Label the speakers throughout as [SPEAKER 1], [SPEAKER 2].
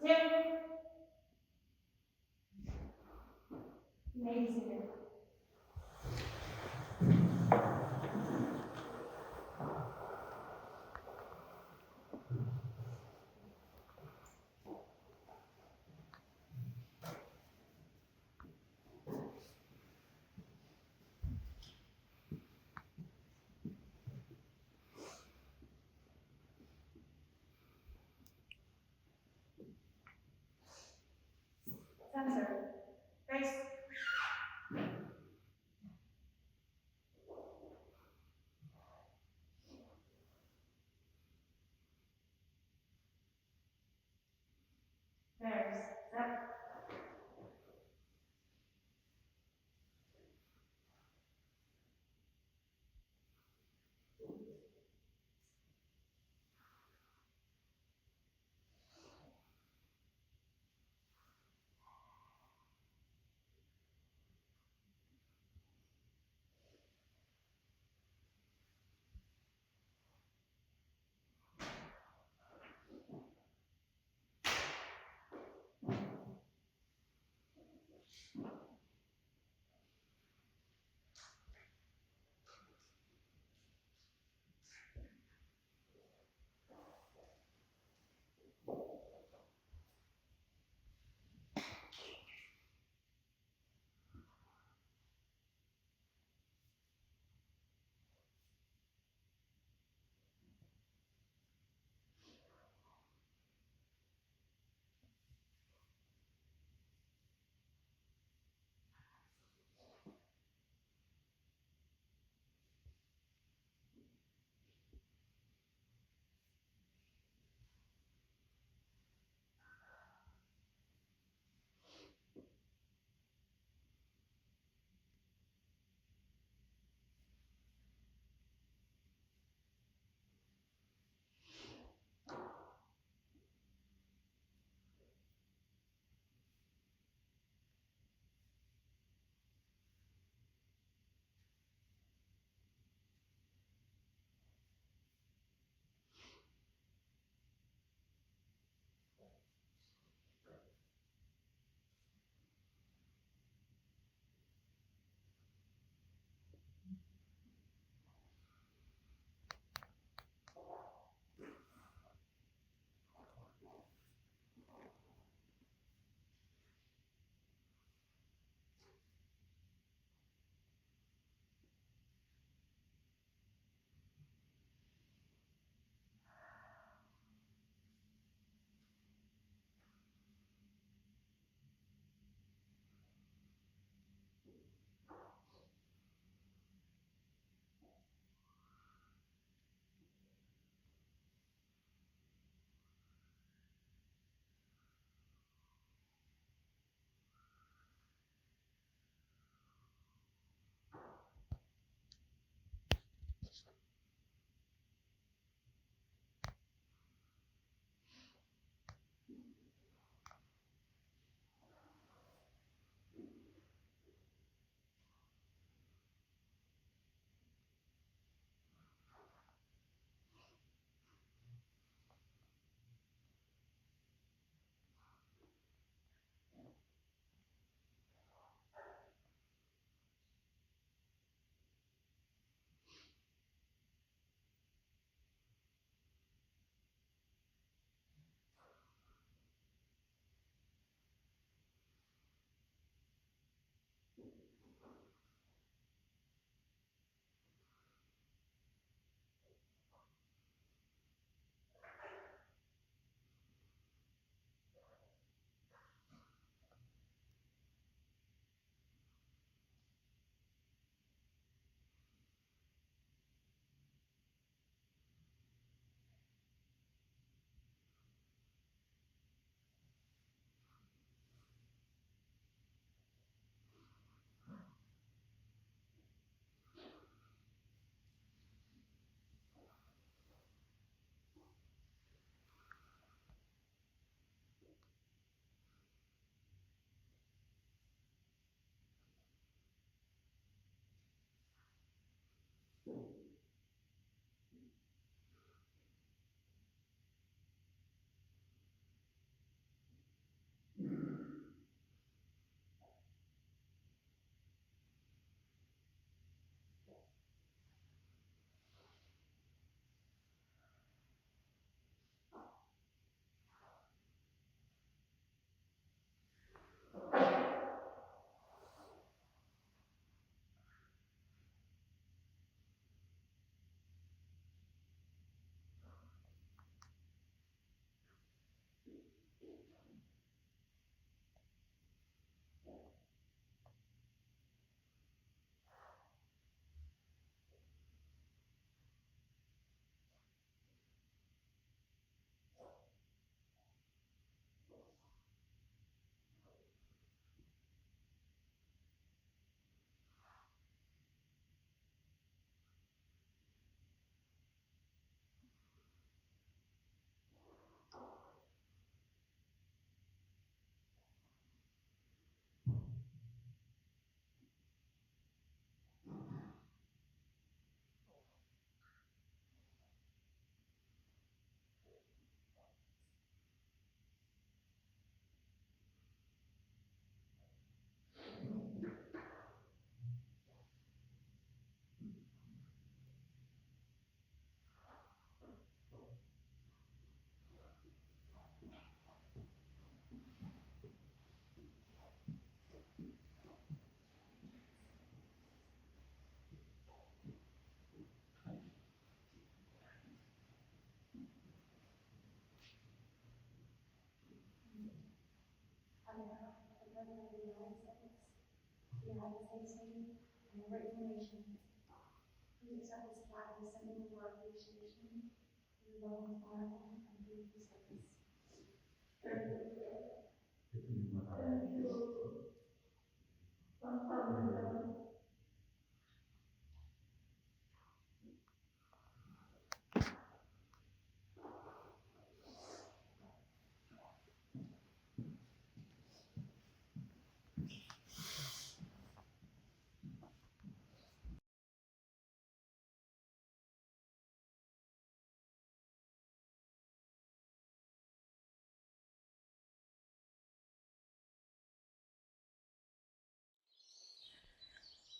[SPEAKER 1] Amazing. Center. Face. Bears. Step.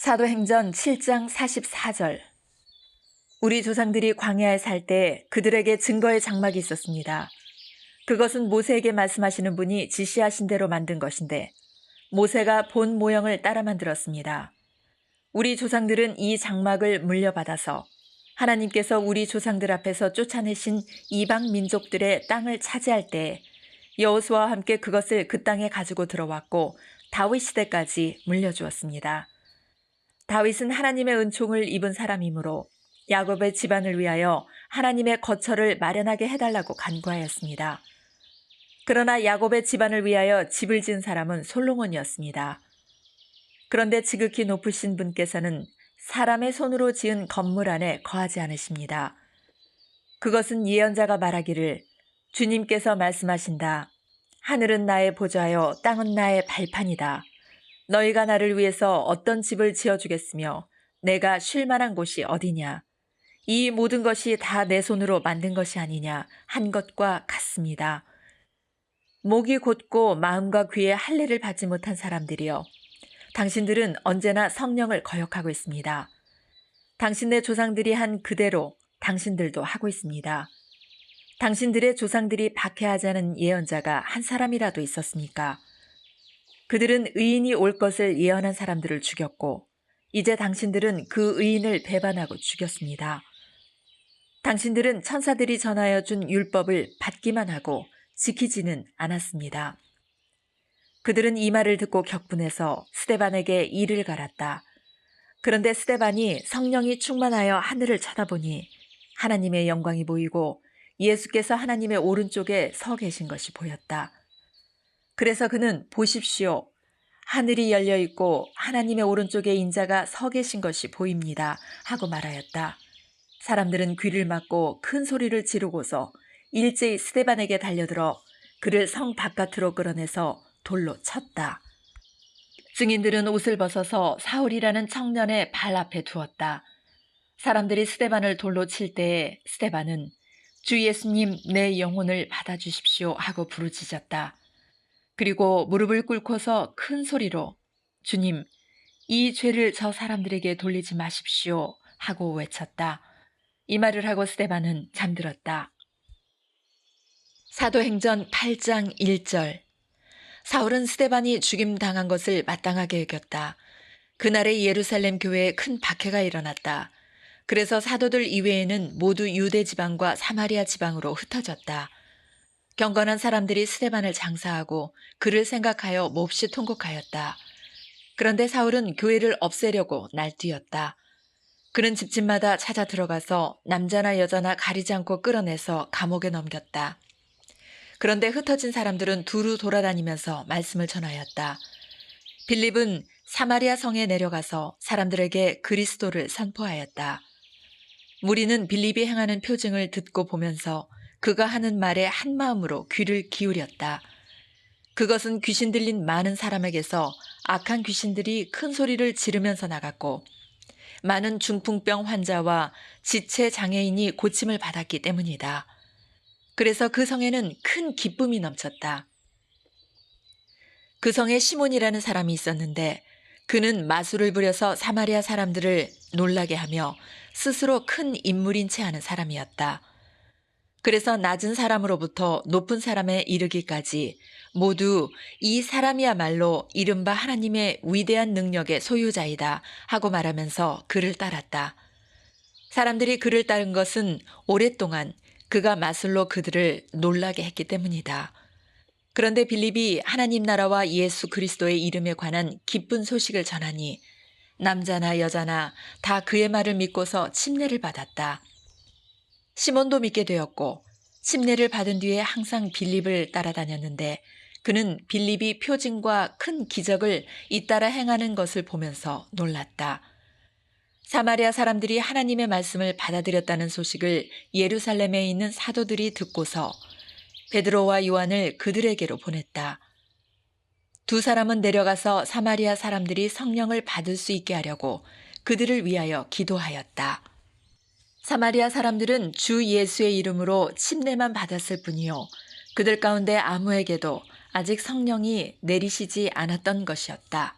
[SPEAKER 2] 사도행전 7장 44절. 우리 조상들이 광야에 살 때 그들에게 증거의 장막이 있었습니다. 그것은 모세에게 말씀하시는 분이 지시하신 대로 만든 것인데 모세가 본 모형을 따라 만들었습니다. 우리 조상들은 이 장막을 물려받아서 하나님께서 우리 조상들 앞에서 쫓아내신 이방 민족들의 땅을 차지할 때 여호수아와 함께 그것을 그 땅에 가지고 들어왔고 다윗 시대까지 물려주었습니다. 다윗은 하나님의 은총을 입은 사람이므로 야곱의 집안을 위하여 하나님의 거처를 마련하게 해달라고 간구하였습니다. 그러나 야곱의 집안을 위하여 집을 지은 사람은 솔로몬이었습니다. 그런데 지극히 높으신 분께서는 사람의 손으로 지은 건물 안에 거하지 않으십니다. 그것은 예언자가 말하기를 주님께서 말씀하신다. 하늘은 나의 보좌요 땅은 나의 발판이다. 너희가 나를 위해서 어떤 집을 지어주겠으며 내가 쉴 만한 곳이 어디냐. 이 모든 것이 다 내 손으로 만든 것이 아니냐 한 것과 같습니다. 목이 곧고 마음과 귀에 할례를 받지 못한 사람들이여, 당신들은 언제나 성령을 거역하고 있습니다. 당신네 조상들이 한 그대로 당신들도 하고 있습니다. 당신들의 조상들이 박해하자는 예언자가 한 사람이라도 있었습니까? 그들은 의인이 올 것을 예언한 사람들을 죽였고 이제 당신들은 그 의인을 배반하고 죽였습니다. 당신들은 천사들이 전하여 준 율법을 받기만 하고 지키지는 않았습니다. 그들은 이 말을 듣고 격분해서 스데반에게 이를 갈았다. 그런데 스데반이 성령이 충만하여 하늘을 쳐다보니 하나님의 영광이 보이고 예수께서 하나님의 오른쪽에 서 계신 것이 보였다. 그래서 그는 보십시오. 하늘이 열려 있고 하나님의 오른쪽에 인자가 서 계신 것이 보입니다. 하고 말하였다. 사람들은 귀를 막고 큰 소리를 지르고서 일제히 스데반에게 달려들어 그를 성 바깥으로 끌어내서 돌로 쳤다. 증인들은 옷을 벗어서 사울이라는 청년의 발 앞에 두었다. 사람들이 스데반을 돌로 칠 때에 스데반은 주 예수님 내 영혼을 받아주십시오 하고 부르짖었다. 그리고 무릎을 꿇고서 큰 소리로 주님, 이 죄를 저 사람들에게 돌리지 마십시오 하고 외쳤다. 이 말을 하고 스데반은 잠들었다. 사도행전 8장 1절. 사울은 스데반이 죽임당한 것을 마땅하게 여겼다. 그날의 예루살렘 교회에 큰 박해가 일어났다. 그래서 사도들 이외에는 모두 유대 지방과 사마리아 지방으로 흩어졌다. 경건한 사람들이 스데반을 장사하고 그를 생각하여 몹시 통곡하였다. 그런데 사울은 교회를 없애려고 날뛰었다. 그는 집집마다 찾아 들어가서 남자나 여자나 가리지 않고 끌어내서 감옥에 넘겼다. 그런데 흩어진 사람들은 두루 돌아다니면서 말씀을 전하였다. 빌립은 사마리아 성에 내려가서 사람들에게 그리스도를 선포하였다. 무리는 빌립이 행하는 표징을 듣고 보면서 그가 하는 말에 한마음으로 귀를 기울였다. 그것은 귀신 들린 많은 사람에게서 악한 귀신들이 큰 소리를 지르면서 나갔고 많은 중풍병 환자와 지체 장애인이 고침을 받았기 때문이다. 그래서 그 성에는 큰 기쁨이 넘쳤다. 그 성에 시몬이라는 사람이 있었는데 그는 마술을 부려서 사마리아 사람들을 놀라게 하며 스스로 큰 인물인 채 하는 사람이었다. 그래서 낮은 사람으로부터 높은 사람에 이르기까지 모두 이 사람이야말로 이른바 하나님의 위대한 능력의 소유자이다 하고 말하면서 그를 따랐다. 사람들이 그를 따른 것은 오랫동안 그가 마술로 그들을 놀라게 했기 때문이다. 그런데 빌립이 하나님 나라와 예수 그리스도의 이름에 관한 기쁜 소식을 전하니 남자나 여자나 다 그의 말을 믿고서 침례를 받았다. 시몬도 믿게 되었고 침례를 받은 뒤에 항상 빌립을 따라다녔는데 그는 빌립이 표징과 큰 기적을 잇따라 행하는 것을 보면서 놀랐다. 사마리아 사람들이 하나님의 말씀을 받아들였다는 소식을 예루살렘에 있는 사도들이 듣고서 베드로와 요한을 그들에게로 보냈다. 두 사람은 내려가서 사마리아 사람들이 성령을 받을 수 있게 하려고 그들을 위하여 기도하였다. 사마리아 사람들은 주 예수의 이름으로 침례만 받았을 뿐이요. 그들 가운데 아무에게도 아직 성령이 내리시지 않았던 것이었다.